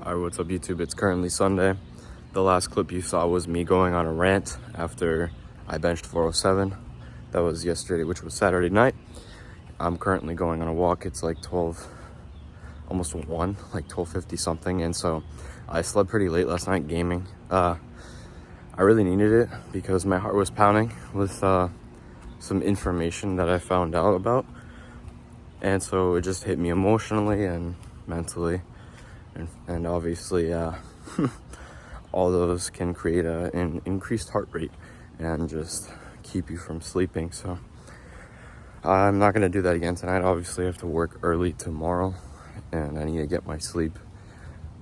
Alright, what's up YouTube? It's currently Sunday. The last clip you saw was me going on a rant after I benched 407. That was yesterday, which was Saturday night. I'm currently going on a walk. It's like 12, almost 1, like 12:50 something. And so I slept pretty late last night gaming. I really needed it because my heart was pounding with some information that I found out about. And so it just hit me emotionally and mentally. And obviously, all those can create an increased heart rate and just keep you from sleeping. So I'm not going to do that again tonight. Obviously, I have to work early tomorrow and I need to get my sleep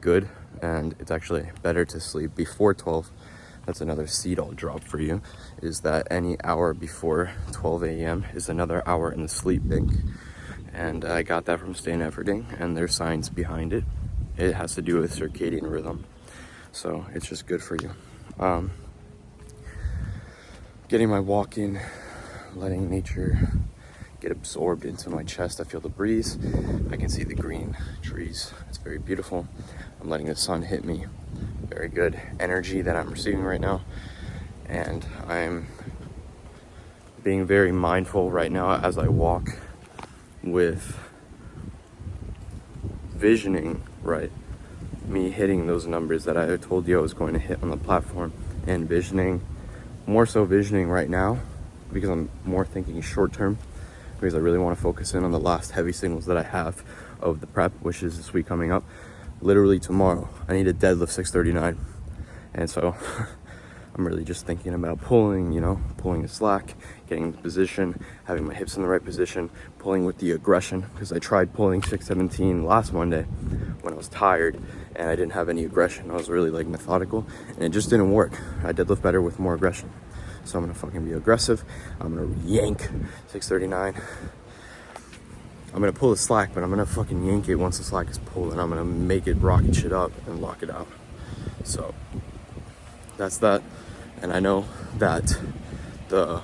good. And it's actually better to sleep before 12. That's another seed I'll drop for you, is that any hour before 12 a.m. is another hour in the sleep bank. And I got that from Stanfording, and there's science behind it. It has to do with circadian rhythm. So it's just good for you. Getting my walk in, letting nature get absorbed into my chest. I feel the breeze. I can see the green trees. It's very beautiful. I'm letting the sun hit me. Very good energy that I'm receiving right now. And I'm being very mindful right now as I walk with visioning, right? Me hitting those numbers that I told you I was going to hit on the platform, and visioning, more so visioning right now because I'm more thinking short term, because I really want to focus in on the last heavy signals that I have of the prep, which is this week coming up. Literally tomorrow, I need a deadlift 639. And so I'm really just thinking about pulling the slack, getting into position, having my hips in the right position, pulling with the aggression, because I tried pulling 617 last Monday when I was tired and I didn't have any aggression. I was really like methodical and it just didn't work. I deadlift better with more aggression. So I'm gonna fucking be aggressive. I'm gonna yank 639. I'm gonna pull the slack, but I'm gonna fucking yank it once the slack is pulled, and I'm gonna make it rocket shit up and lock it out. So that's that. And I know that the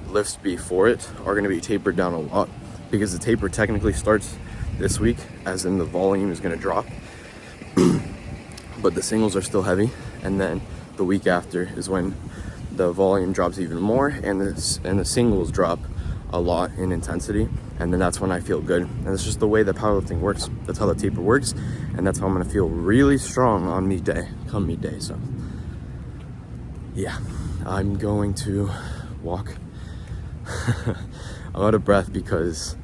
lifts before it are going to be tapered down a lot, because the taper technically starts this week, as in the volume is going to drop, but the singles are still heavy. And then the week after is when the volume drops even more, and the singles drop a lot in intensity. And then that's when I feel good. And it's just the way that powerlifting works. That's how the taper works, and that's how I'm going to feel really strong on meet day, come meet day. So yeah, I'm going to walk. I'm out of breath because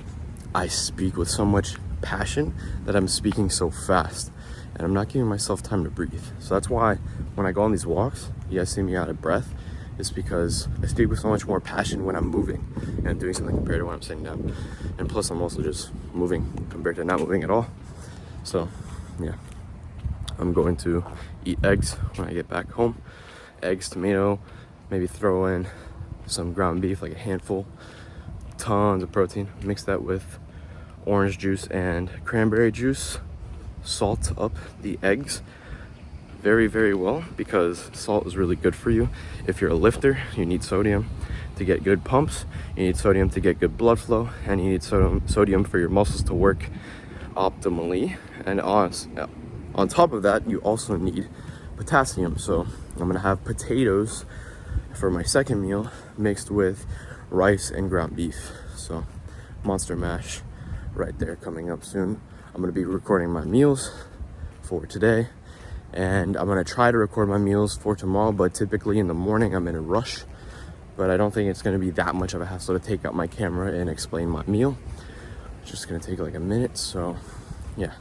I speak with so much passion that I'm speaking so fast, and I'm not giving myself time to breathe. So that's why when I go on these walks, you guys see me out of breath. It's because I speak with so much more passion when I'm moving and I'm doing something compared to when I'm sitting down. And plus I'm also just moving compared to not moving at all. So yeah, I'm going to eat eggs when I get back home. Eggs, tomato, maybe throw in some ground beef, like a handful, tons of protein. Mix that with orange juice and cranberry juice. Salt up the eggs very, very well, because salt is really good for you. If you're a lifter, you need sodium to get good pumps, you need sodium to get good blood flow, and you need sodium for your muscles to work optimally. And on top of that, you also need potassium. So I'm gonna have potatoes for my second meal mixed with rice and ground beef. So monster mash right there coming up soon. I'm gonna be recording my meals for today, and I'm gonna try to record my meals for tomorrow, but typically in the morning I'm in a rush. But I don't think it's gonna be that much of a hassle to take out my camera and explain my meal. It's just gonna take like a minute. So yeah,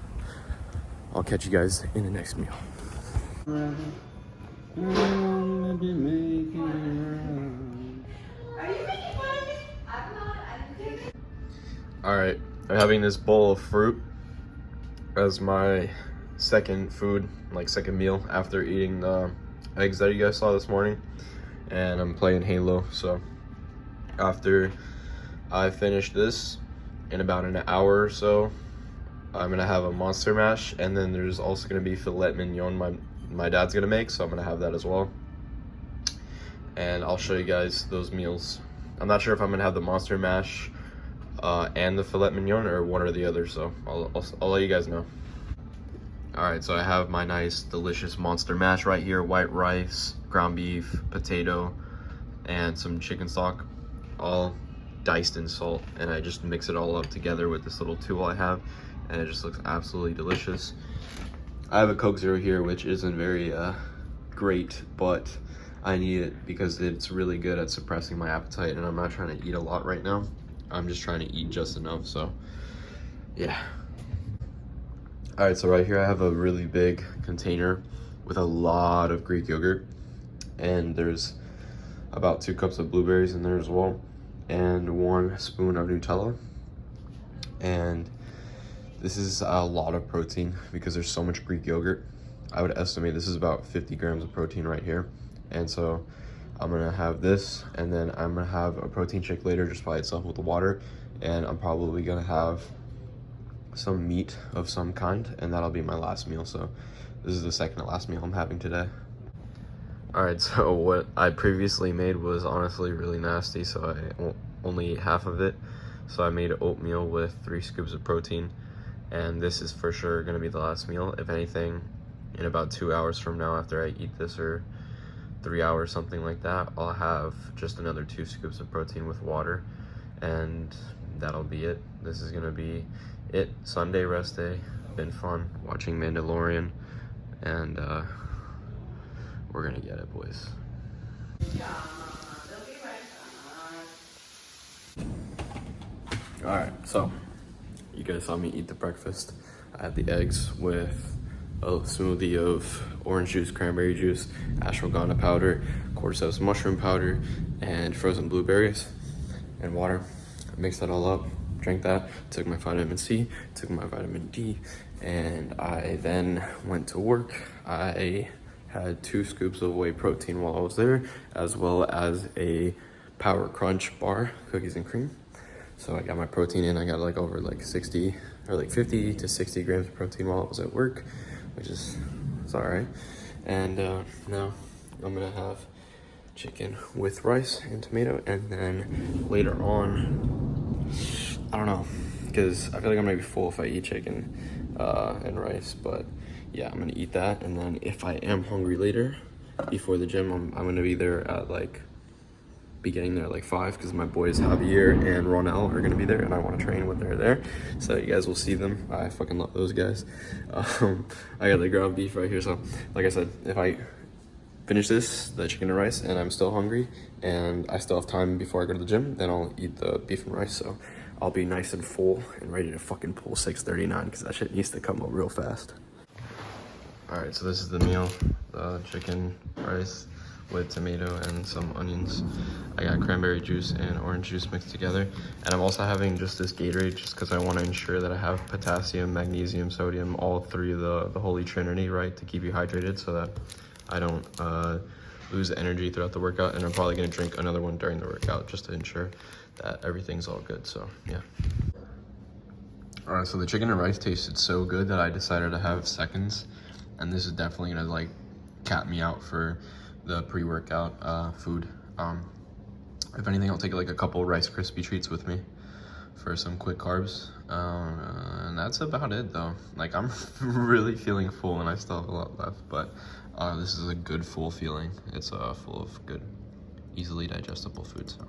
I'll catch you guys in the next meal. Alright, I'm having this bowl of fruit as my second food, like second meal after eating the eggs that you guys saw this morning. And I'm playing Halo, so after I finish this, in about an hour or so, I'm gonna have a monster mash, and then there's also gonna be filet mignon my dad's gonna make, so I'm gonna have that as well. And I'll show you guys those meals. I'm not sure if I'm gonna have the monster mash and the filet mignon, or one or the other, so I'll let you guys know. All right, so I have my nice, delicious monster mash right here. White rice, ground beef, potato, and some chicken stock, all diced in salt. And I just mix it all up together with this little tool I have, and it just looks absolutely delicious. I have a Coke Zero here, which isn't very great, but I need it because it's really good at suppressing my appetite, and I'm not trying to eat a lot right now. I'm just trying to eat just enough, so yeah. All right, so right here I have a really big container with a lot of Greek yogurt, and there's about 2 cups of blueberries in there as well, and 1 spoon of Nutella. And this is a lot of protein because there's so much Greek yogurt. I would estimate this is about 50 grams of protein right here. And so I'm gonna have this, and then I'm gonna have a protein shake later just by itself with the water, and I'm probably gonna have some meat of some kind, and that'll be my last meal. So this is the second to last meal I'm having today. All right, so what I previously made was honestly really nasty, so I only ate half of it. So I made oatmeal with 3 scoops of protein, and this is for sure gonna be the last meal. If anything, in about 2 hours from now, after I eat this, or 3 hours, something like that, I'll have just another 2 scoops of protein with water, and that'll be it. This is gonna be it. Sunday rest day. Been fun watching Mandalorian, and we're gonna get it, boys. All right, so you guys saw me eat the breakfast. I had the eggs with a smoothie of orange juice, cranberry juice, ashwagandha powder, cordyceps mushroom powder, and frozen blueberries and water. I mixed that all up, drank that, took my vitamin C, took my vitamin D, and I then went to work. I had 2 scoops of whey protein while I was there, as well as a Power Crunch bar, cookies and cream. So I got my protein in. I got like over like 60 or like 50 to 60 grams of protein while I was at work, which is all right. And now I'm gonna have chicken with rice and tomato, and then later on, I don't know, because I feel like I'm gonna be full if I eat chicken and rice, but yeah, I'm gonna eat that. And then if I am hungry later before the gym, I'm gonna be there at like, be getting there at like 5, because my boys Javier and Ronell are gonna be there, and I want to train when they're there, so you guys will see them. I fucking love those guys. I got the ground beef right here, so like I said, if I finish this, the chicken and rice, and I'm still hungry and I still have time before I go to the gym, then I'll eat the beef and rice. So I'll be nice and full and ready to fucking pull 639, because that shit needs to come up real fast. All right, so this is the meal: the chicken, rice with tomato and some onions. I got cranberry juice and orange juice mixed together, and I'm also having just this Gatorade just because I want to ensure that I have potassium, magnesium, sodium, all 3 of the holy trinity, right, to keep you hydrated, so that I don't lose energy throughout the workout. And I'm probably gonna drink another one during the workout just to ensure that everything's all good. So yeah. All right, so the chicken and rice tasted so good that I decided to have seconds, and this is definitely gonna like cap me out for the pre-workout food. If anything, I'll take like a couple Rice Krispie treats with me for some quick carbs, and that's about it though. Like, I'm really feeling full, and I still have a lot left, but this is a good full feeling. It's full of good, easily digestible food. So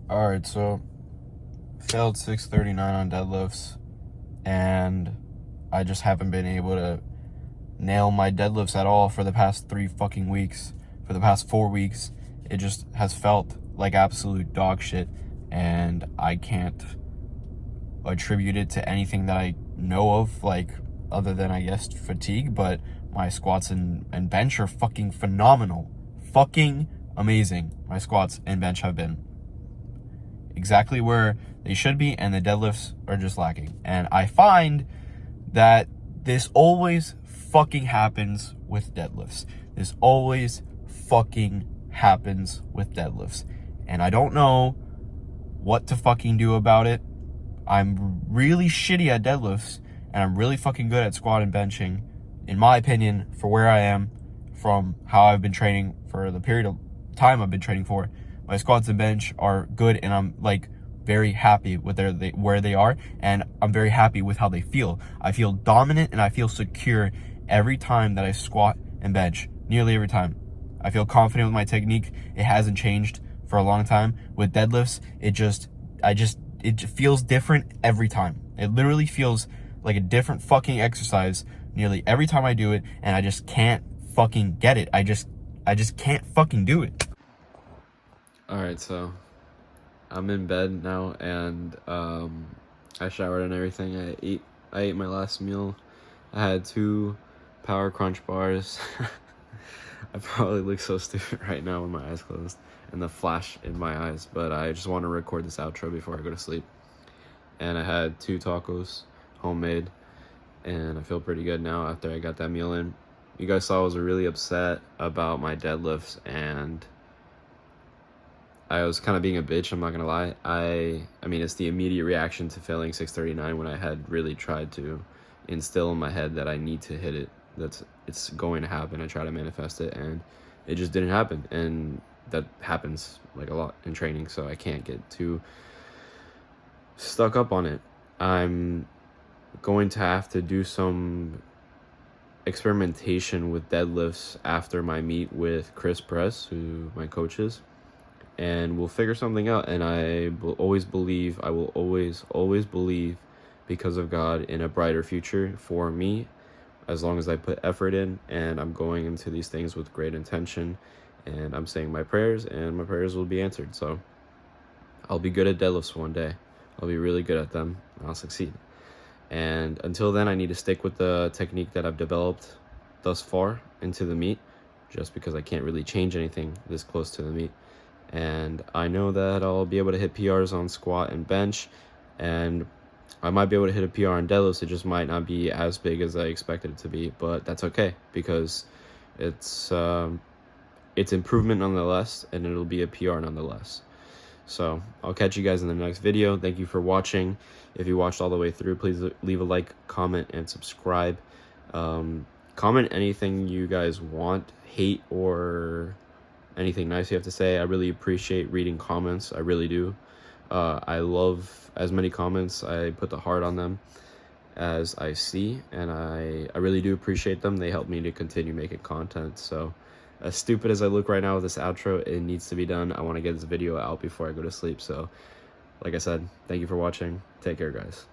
Alright, so failed 639 on deadlifts, and I just haven't been able to nail my deadlifts at all for the past 3 fucking weeks. For the past 4 weeks, it just has felt like absolute dog shit, and I can't attribute it to anything that I know of, like, other than, I guess, fatigue, but my squats and bench are fucking phenomenal. Fucking amazing. My squats and bench have been exactly where they should be, and the deadlifts are just lacking. And I find that this always fucking happens with deadlifts. This always fucking happens with deadlifts. And I don't know what to fucking do about it. I'm really shitty at deadlifts, and I'm really fucking good at squat and benching, in my opinion, for where I am, from how I've been training for the period of time I've been training for. My squats and bench are good, and I'm like very happy with where they are, and I'm very happy with how they feel. I feel dominant and I feel secure every time that I squat and bench, nearly every time. I feel confident with my technique. It hasn't changed for a long time. With deadlifts, it feels different every time. It literally feels like a different fucking exercise nearly every time I do it, and I just can't fucking get it. I just can't fucking do it. Alright, so I'm in bed now, and I showered and everything. I ate my last meal. I had 2 Power Crunch bars. I probably look so stupid right now with my eyes closed and the flash in my eyes, but I just want to record this outro before I go to sleep. And I had 2 tacos, homemade, and I feel pretty good now after I got that meal in. You guys saw I was really upset about my deadlifts, and I was kind of being a bitch, I'm not gonna lie. I mean, it's the immediate reaction to failing 639 when I had really tried to instill in my head that I need to hit it. It's going to happen. I try to manifest it, and it just didn't happen. And that happens like a lot in training, so I can't get too stuck up on it. I'm going to have to do some experimentation with deadlifts after my meet with Chris Press, who my coach is, and we'll figure something out. And I will always believe, because of God, in a brighter future for me, as long as I put effort in, and I'm going into these things with great intention, and I'm saying my prayers, and my prayers will be answered. So I'll be good at deadlifts one day. I'll be really good at them, and I'll succeed. And until then, I need to stick with the technique that I've developed thus far into the meet, just because I can't really change anything this close to the meet. And I know that I'll be able to hit PRs on squat and bench, and I might be able to hit a PR on deadlifts. It just might not be as big as I expected it to be, but that's okay, because it's improvement nonetheless, and it'll be a PR nonetheless. So I'll catch you guys in the next video. Thank you for watching. If you watched all the way through, please leave a like, comment, and subscribe. Comment anything you guys want, hate, or anything nice you have to say. I really appreciate reading comments. I really do. I love as many comments. I put the heart on them as I see, and I really do appreciate them. They help me to continue making content. So as stupid as I look right now with this outro, it needs to be done. I want to get this video out before I go to sleep. So like I said, thank you for watching. Take care, guys.